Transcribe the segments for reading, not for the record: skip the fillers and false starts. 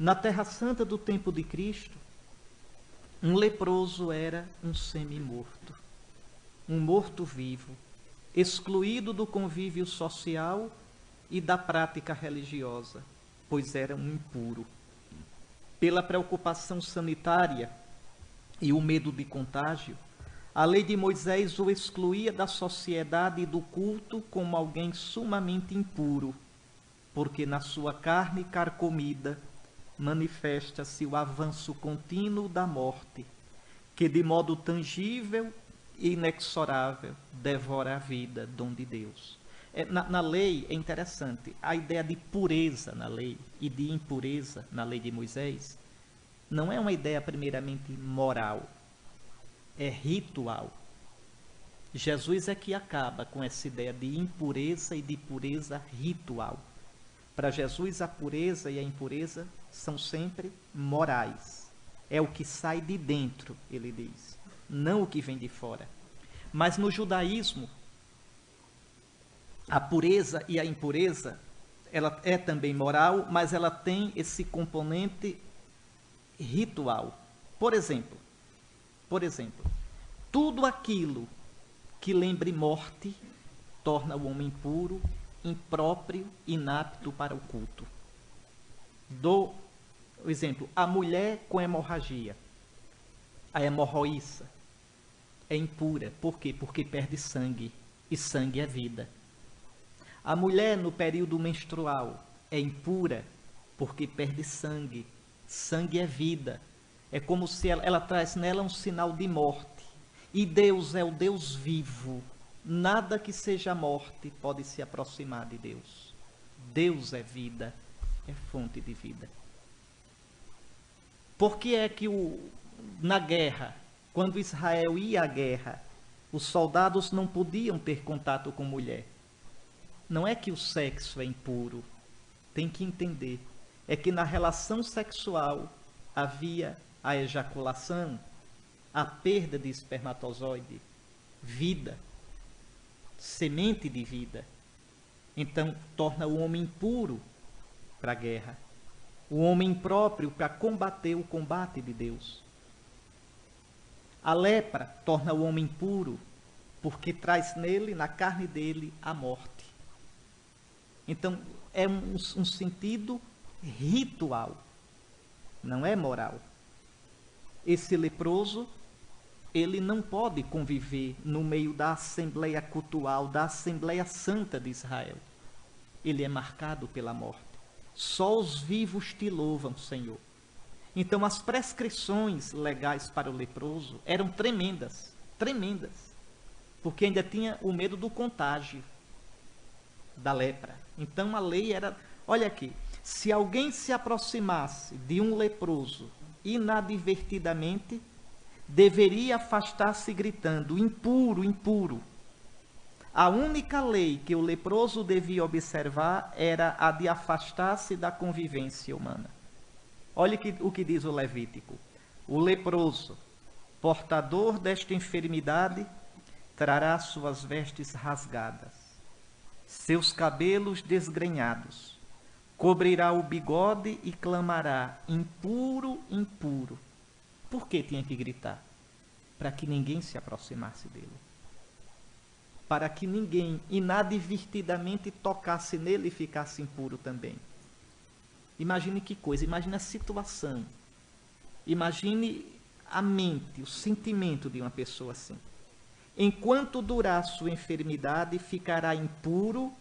Na Terra Santa do tempo de Cristo, um leproso era um semi-morto, um morto-vivo, excluído do convívio social e da prática religiosa, pois era um impuro. Pela preocupação sanitária e o medo de contágio, a lei de Moisés o excluía da sociedade e do culto como alguém sumamente impuro, porque na sua carne carcomida manifesta-se o avanço contínuo da morte, que de modo tangível e inexorável devora a vida, dom de Deus. Na lei é interessante, a ideia de pureza na lei e de impureza na lei de Moisés não é uma ideia primeiramente moral, é ritual. Jesus é que acaba com essa ideia de impureza e de pureza ritual. Para Jesus, a pureza e a impureza são sempre morais. É o que sai de dentro, ele diz, não o que vem de fora. Mas no judaísmo, a pureza e a impureza, ela é também moral, mas ela tem esse componente ritual. Por exemplo, tudo aquilo que lembre morte torna o homem impuro, impróprio, inapto para o culto. Dou o exemplo, a mulher com hemorragia, a hemorroíça, é impura. Por quê? Porque perde sangue, e sangue é vida. A mulher no período menstrual é impura, porque perde sangue, sangue é vida. É como se ela traz nela um sinal de morte. E Deus é o Deus vivo. Nada que seja morte pode se aproximar de Deus. Deus é vida, é fonte de vida. Por que é que na guerra, quando Israel ia à guerra, os soldados não podiam ter contato com mulher? Não é que o sexo é impuro, tem que entender. É que na relação sexual havia a ejaculação, a perda de espermatozoide, vida, semente de vida. Então, torna o homem impuro para a guerra. O homem impróprio para combater o combate de Deus. A lepra torna o homem impuro, porque traz nele, na carne dele, a morte. Então, é um sentido ritual, não é moral. Esse leproso, ele não pode conviver no meio da assembleia cultual, da Assembleia Santa de Israel. Ele é marcado pela morte. Só os vivos te louvam, Senhor. Então, as prescrições legais para o leproso eram tremendas, tremendas, porque ainda tinha o medo do contágio da lepra. Então, a lei era, olha aqui, se alguém se aproximasse de um leproso inadvertidamente, deveria afastar-se gritando, impuro, impuro. A única lei que o leproso devia observar era a de afastar-se da convivência humana. Olha o que diz o Levítico. O leproso, portador desta enfermidade, trará suas vestes rasgadas, seus cabelos desgrenhados, cobrirá o bigode e clamará, impuro, impuro. Por que tinha que gritar? Para que ninguém se aproximasse dele. Para que ninguém inadvertidamente tocasse nele e ficasse impuro também. Imagine que coisa, imagine a situação. Imagine a mente, o sentimento de uma pessoa assim. Enquanto durar sua enfermidade, ficará impuro,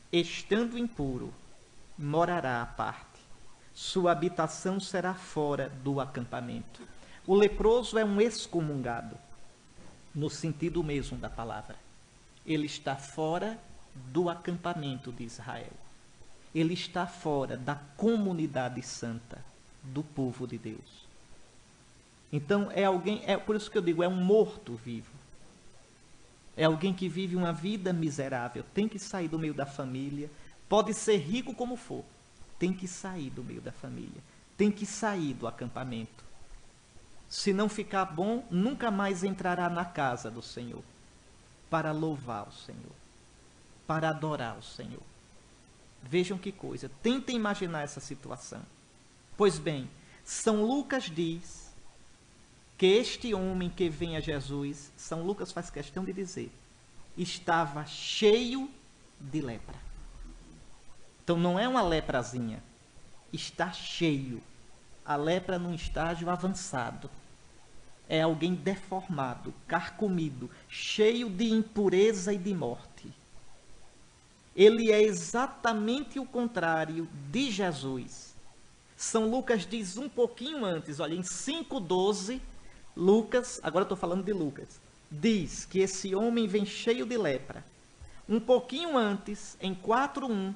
estando impuro, morará à parte. Sua habitação será fora do acampamento. O leproso é um excomungado, no sentido mesmo da palavra. Ele está fora do acampamento de Israel. Ele está fora da comunidade santa, do povo de Deus. Então, é alguém, por isso que eu digo, é um morto-vivo. É alguém que vive uma vida miserável, tem que sair do meio da família, pode ser rico como for, tem que sair do meio da família, tem que sair do acampamento. Se não ficar bom, nunca mais entrará na casa do Senhor, para louvar o Senhor, para adorar o Senhor. Vejam que coisa, tentem imaginar essa situação. Pois bem, São Lucas diz que este homem que vem a Jesus, São Lucas faz questão de dizer, estava cheio de lepra. Então não é uma leprazinha, está cheio. A lepra num estágio avançado. É alguém deformado, carcomido, cheio de impureza e de morte. Ele é exatamente o contrário de Jesus. São Lucas diz um pouquinho antes, olha, em 5,12, Lucas, agora estou falando de Lucas, diz que esse homem vem cheio de lepra. Um pouquinho antes, em 4,1,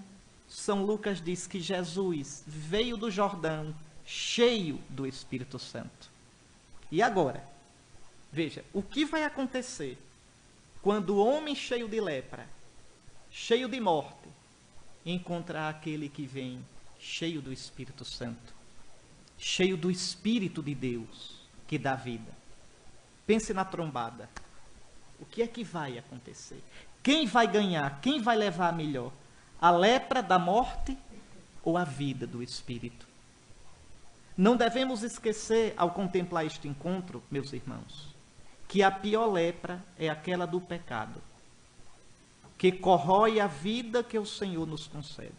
São Lucas diz que Jesus veio do Jordão cheio do Espírito Santo. E agora, veja, o que vai acontecer quando o homem cheio de lepra, cheio de morte, encontrar aquele que vem cheio do Espírito Santo, cheio do Espírito de Deus, que dá vida? Pense na trombada. O que é que vai acontecer? Quem vai ganhar? Quem vai levar a melhor? A lepra da morte ou a vida do Espírito? Não devemos esquecer, ao contemplar este encontro, meus irmãos, que a pior lepra é aquela do pecado, que corrói a vida que o Senhor nos concede.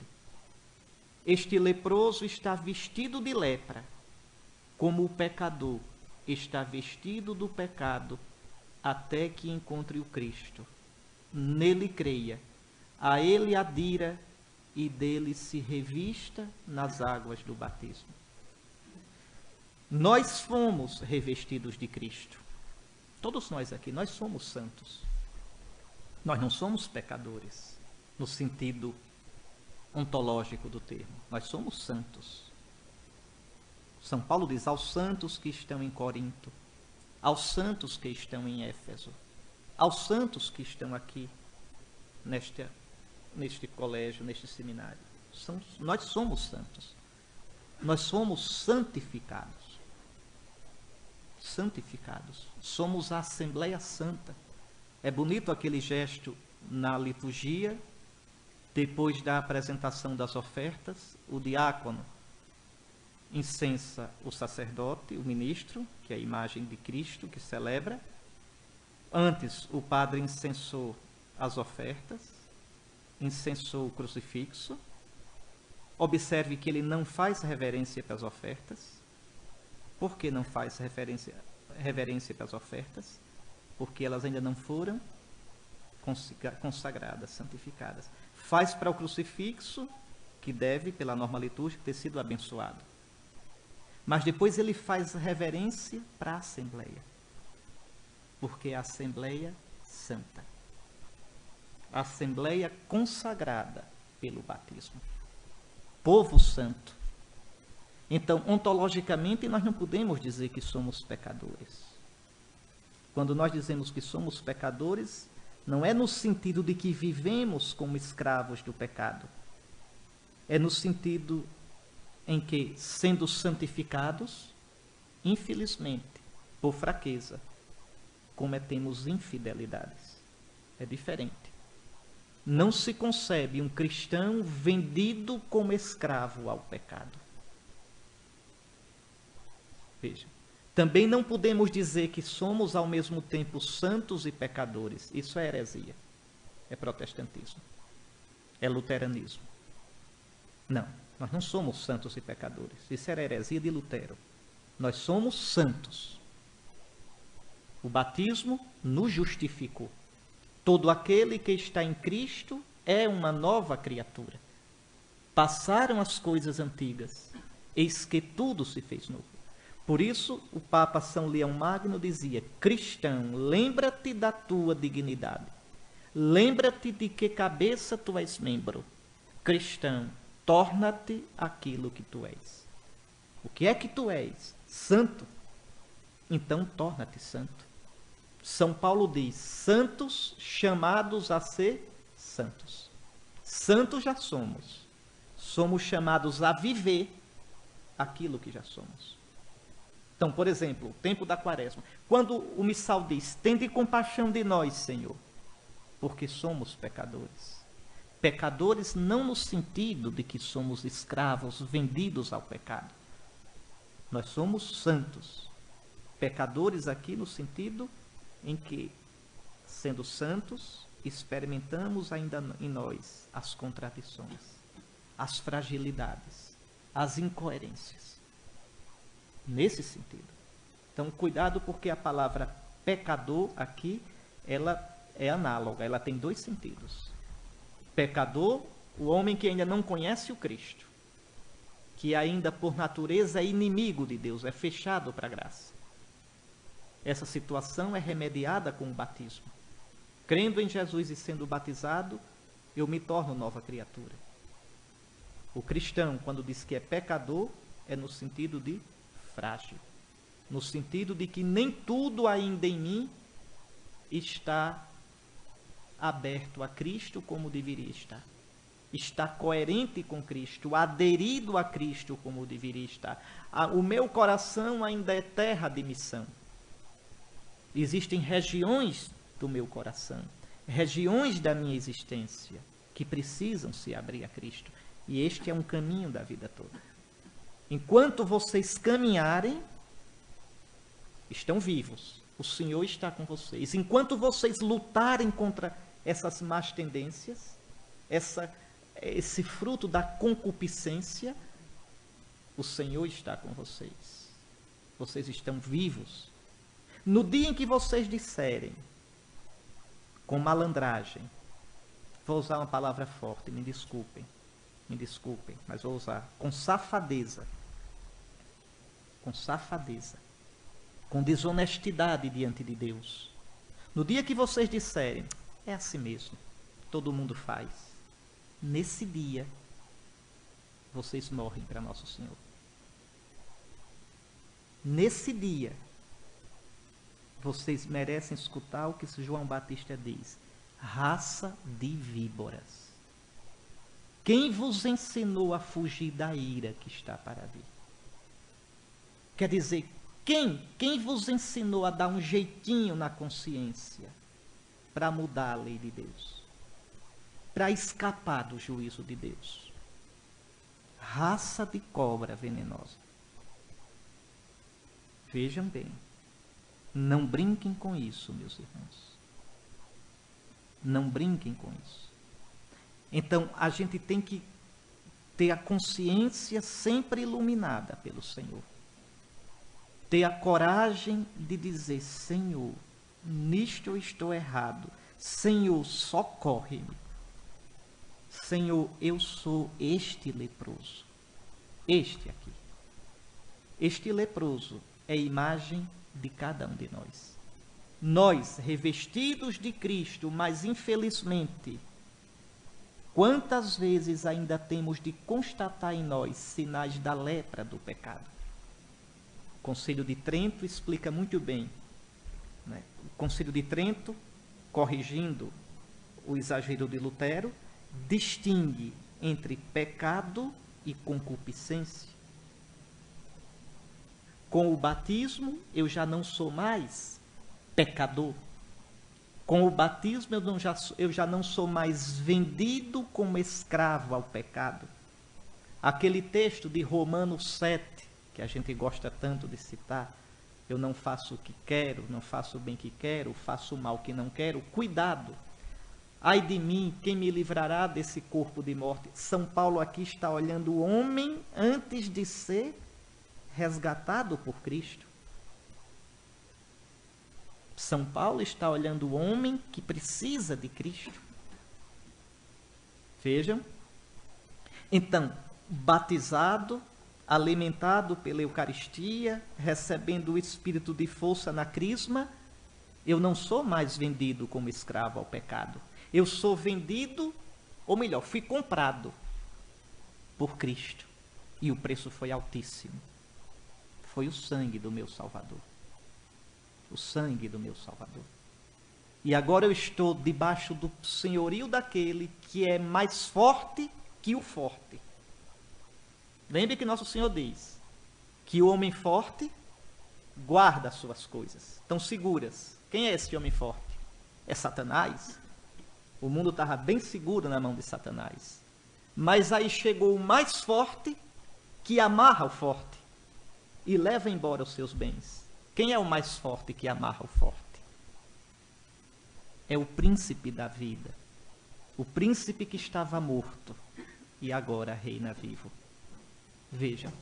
Este leproso está vestido de lepra, como o pecador está vestido do pecado, até que encontre o Cristo. Nele creia, a ele adira e dele se revista nas águas do batismo. Nós fomos revestidos de Cristo. Todos nós aqui, nós somos santos. Nós não somos pecadores, no sentido ontológico do termo. Nós somos santos. São Paulo diz aos santos que estão em Corinto, aos santos que estão em Éfeso, aos santos que estão aqui neste colégio, neste seminário. Nós somos santos. Nós somos santificados. Santificados. Somos a Assembleia Santa. É bonito aquele gesto na liturgia, depois da apresentação das ofertas, o diácono incensa o sacerdote, o ministro, que é a imagem de Cristo que celebra. Antes, o padre incensou as ofertas, incensou o crucifixo. Observe que ele não faz reverência para as ofertas. Por que não faz reverência para as ofertas? Porque elas ainda não foram consagradas, santificadas. Faz para o crucifixo, que deve, pela norma litúrgica, ter sido abençoado. Mas depois ele faz reverência para a Assembleia. Porque é a Assembleia Santa. A Assembleia consagrada pelo batismo. Povo santo. Então, ontologicamente, nós não podemos dizer que somos pecadores. Quando nós dizemos que somos pecadores, não é no sentido de que vivemos como escravos do pecado. É no sentido em que, sendo santificados, infelizmente, por fraqueza, cometemos infidelidades. É diferente. Não se concebe um cristão vendido como escravo ao pecado. Veja, também não podemos dizer que somos ao mesmo tempo santos e pecadores. Isso é heresia, é protestantismo, é luteranismo. Não, nós não somos santos e pecadores. Isso era heresia de Lutero. Nós somos santos. O batismo nos justificou. Todo aquele que está em Cristo é uma nova criatura. Passaram as coisas antigas, eis que tudo se fez novo. Por isso, o Papa São Leão Magno dizia: cristão, lembra-te da tua dignidade. Lembra-te de que cabeça tu és membro. Cristão, torna-te aquilo que tu és. O que é que tu és? Santo. Então, torna-te santo. São Paulo diz: santos chamados a ser santos. Santos já somos. Somos chamados a viver aquilo que já somos. Então, por exemplo, o tempo da Quaresma. Quando o missal diz: tende compaixão de nós, Senhor, porque somos pecadores. Pecadores não no sentido de que somos escravos vendidos ao pecado, Nós somos santos. Pecadores aqui no sentido em que, sendo santos, experimentamos ainda em nós as contradições, as fragilidades, as incoerências. Nesse sentido. Então, cuidado, porque a palavra pecador aqui, ela é análoga, ela tem dois sentidos. Pecador, o homem que ainda não conhece o Cristo, que ainda por natureza é inimigo de Deus, é fechado para a graça. Essa situação é remediada com o batismo. Crendo em Jesus e sendo batizado, eu me torno nova criatura. O cristão, quando diz que é pecador, é no sentido de frágil. No sentido de que nem tudo ainda em mim está aberto a Cristo como deveria estar. Está coerente com Cristo, aderido a Cristo como deveria estar. O meu coração ainda é terra de missão. Existem regiões do meu coração, regiões da minha existência que precisam se abrir a Cristo. E este é um caminho da vida toda. Enquanto vocês caminharem, estão vivos. O Senhor está com vocês. Enquanto vocês lutarem contra essas más tendências, esse fruto da concupiscência, o Senhor está com vocês. Vocês estão vivos. No dia em que vocês disserem, com malandragem, vou usar uma palavra forte, me desculpem, mas vou usar, com safadeza, com desonestidade diante de Deus. No dia que vocês disserem, é assim mesmo, todo mundo faz, nesse dia, vocês morrem para Nosso Senhor. Nesse dia, vocês merecem escutar o que João Batista diz: raça de víboras. Quem vos ensinou a fugir da ira que está para vir? Quer dizer, quem vos ensinou a dar um jeitinho na consciência para mudar a lei de Deus? Para escapar do juízo de Deus? Raça de cobra venenosa. Vejam bem. Não brinquem com isso, meus irmãos. Não brinquem com isso. Então, a gente tem que ter a consciência sempre iluminada pelo Senhor. Ter a coragem de dizer: Senhor, nisto eu estou errado. Senhor, socorre-me. Senhor, eu sou este leproso. Este aqui. Este leproso é a imagem de cada um de nós. Nós, revestidos de Cristo, mas infelizmente, quantas vezes ainda temos de constatar em nós sinais da lepra do pecado? O Concílio de Trento explica muito bem, né? O Concílio de Trento, corrigindo o exagero de Lutero, distingue entre pecado e concupiscência. Com o batismo, eu já não sou mais pecador. Com o batismo, eu já não sou mais vendido como escravo ao pecado. Aquele texto de Romanos 7, que a gente gosta tanto de citar: eu não faço o que quero, não faço o bem que quero, faço o mal que não quero. Cuidado! Ai de mim, quem me livrará desse corpo de morte? São Paulo aqui está olhando o homem antes de ser resgatado por Cristo. São Paulo está olhando o homem que precisa de Cristo. Vejam. Então, batizado, alimentado pela Eucaristia, recebendo o Espírito de força na crisma, eu não sou mais vendido como escravo ao pecado. Eu sou vendido, ou melhor, fui comprado por Cristo. E o preço foi altíssimo. Foi o sangue do meu Salvador. O sangue do meu Salvador. E agora eu estou debaixo do senhorio daquele que é mais forte que o forte. Lembre que nosso Senhor diz que o homem forte guarda as suas coisas, estão seguras. Quem é esse homem forte? É Satanás. O mundo estava bem seguro na mão de Satanás. Mas aí chegou o mais forte que amarra o forte. e leva embora os seus bens. Quem é o mais forte que amarra o forte? É o príncipe da vida. O príncipe que estava morto e agora reina vivo. Vejam.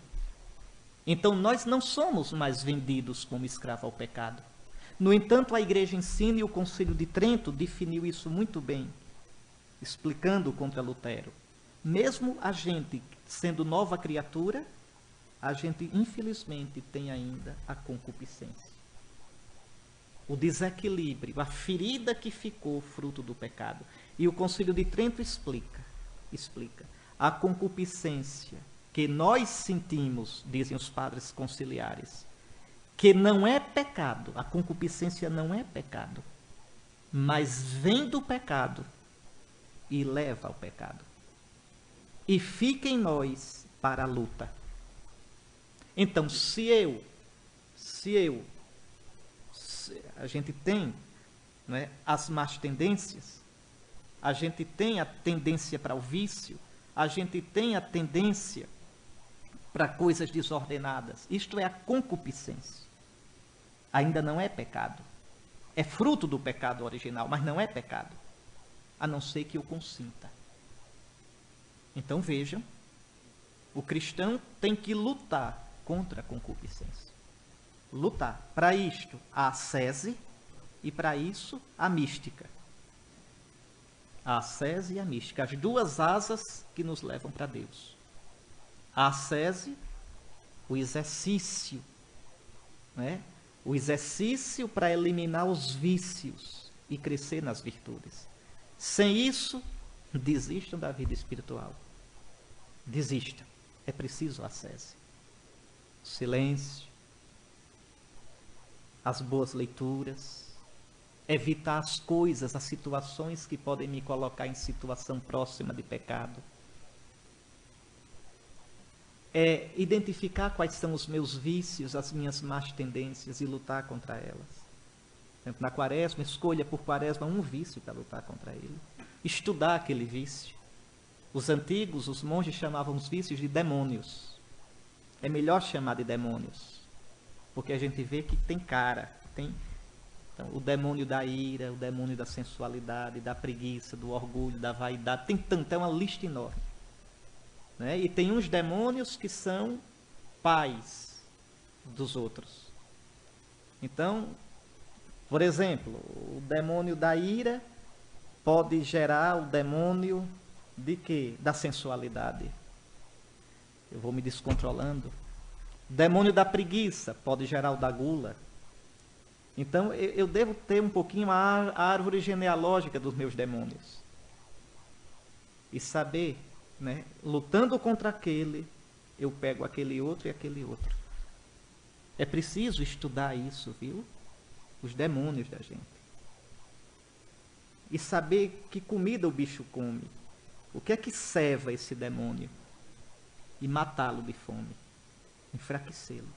Então nós não somos mais vendidos como escravo ao pecado. No entanto, a igreja ensina, e o Concílio de Trento definiu isso muito bem, explicando contra Lutero. Mesmo a gente sendo nova criatura, a gente infelizmente tem ainda a concupiscência. O desequilíbrio, a ferida que ficou fruto do pecado. E o Concílio de Trento explica. A concupiscência que nós sentimos, dizem os padres conciliares, que não é pecado, a concupiscência não é pecado, mas vem do pecado e leva ao pecado. E fica em nós para a luta. Então, a gente tem, né, as más tendências, a gente tem a tendência para o vício, a gente tem a tendência para coisas desordenadas. Isto é a concupiscência. Ainda não é pecado. É fruto do pecado original, mas não é pecado. A não ser que eu consinta. Então vejam, o cristão tem que lutar contra a concupiscência. Lutar. Para isto, a ascese e para isso, a mística. A ascese e a mística. As duas asas que nos levam para Deus. A ascese, o exercício, né? O exercício para eliminar os vícios e crescer nas virtudes. Sem isso, desistam da vida espiritual. Desistam. É preciso a ascese. O silêncio, as boas leituras, evitar as coisas, as situações que podem me colocar em situação próxima de pecado. É identificar quais são os meus vícios, as minhas más tendências e lutar contra elas. Por exemplo, na quaresma, escolha por quaresma um vício para lutar contra ele. Estudar aquele vício. Os antigos, os monges chamavam os vícios de demônios. É melhor chamar de demônios, porque a gente vê que tem cara. Tem então, o demônio da ira, o demônio da sensualidade, da preguiça, do orgulho, da vaidade. Tem tanto, é uma lista enorme. Né? E tem uns demônios que são pais dos outros. Então, por exemplo, o demônio da ira pode gerar o demônio de quê? Da sensualidade. Eu vou me descontrolando. O demônio da preguiça pode gerar o da gula. Então, eu devo ter um pouquinho a árvore genealógica dos meus demônios. E saber, né, lutando contra aquele, eu pego aquele outro e aquele outro. É preciso estudar isso, viu? Os demônios da gente. E saber que comida o bicho come. O que é que ceva esse demônio? E matá-lo de fome. Enfraquecê-lo.